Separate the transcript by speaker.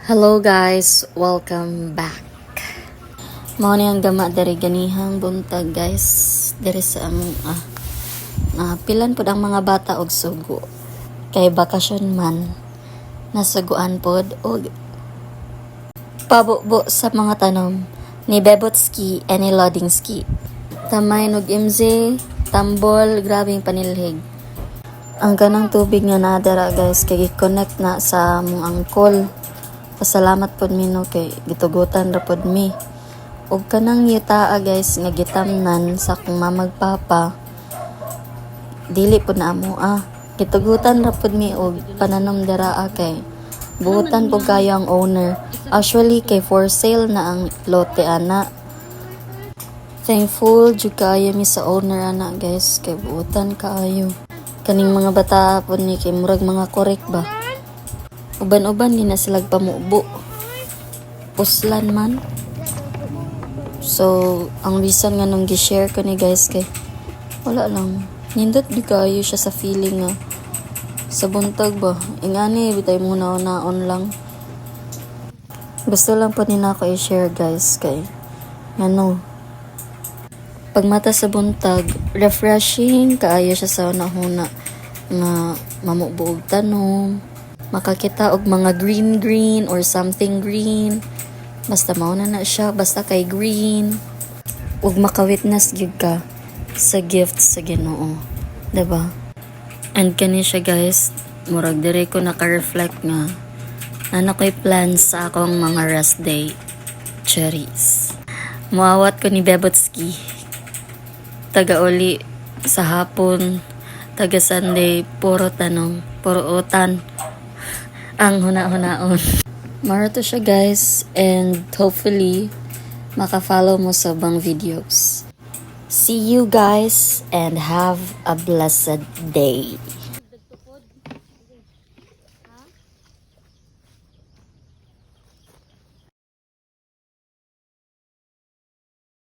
Speaker 1: Hello guys, welcome back. Mao ni ang gama diri ganihang buntag guys. Diri sa among pilan pod ang mga bata og sugo. Kay bakasyon man nasuguan pod og pabubo sa mga tanom ni Bebotski and ni Lodingski. Tamay nog MZ, tambol, grabing panilhig. Ang kanang tubig nga nadara guys kay gi-connect na sa among angkol. Pasalamat pod mi no kay gitugutan ra pod mi. Ug kanang yutaa guys nga gitamnan sa akong mamagpapa. Dili pod na amo gitugutan ra pod mi og pananom dira kay buutan po kayo ang owner. Actually kay for sale na ang lote ana. Thankful jud kaayo mi sa owner ana guys kay buutan kaayo. Kaning mga bata pod ni kay murag mga korek ba. Uban-uban din na silag pamubo. Puslan man. So, ang reason nga nung gi-share ko ni guys kay wala lang. Nindot di kayo siya sa feeling nga sa buntag ba. Ingani, bitay muna naon lang. Gusto lang po ni na ako i-share guys kay ano. Pagmata sa buntag, refreshing kaayo siya sa unahuna nga mamubuog tanom. Makakita og mga green or something green. Basta mauna na siya, basta kay green. Ug makawitness gyud ka sa gift sa Ginoo. Diba? And kani siya guys, murag dire ko naka-reflect nga ano ko'y plans sa akong mga rest day. Cherries. Muawat ko ni Bebotski. Taga-uli sa hapon, taga-Sunday, puro tanong, puro utan. Ang huna-hunaon. Marato siya guys and hopefully maka-follow mo sa bang videos. See you guys and have a blessed day.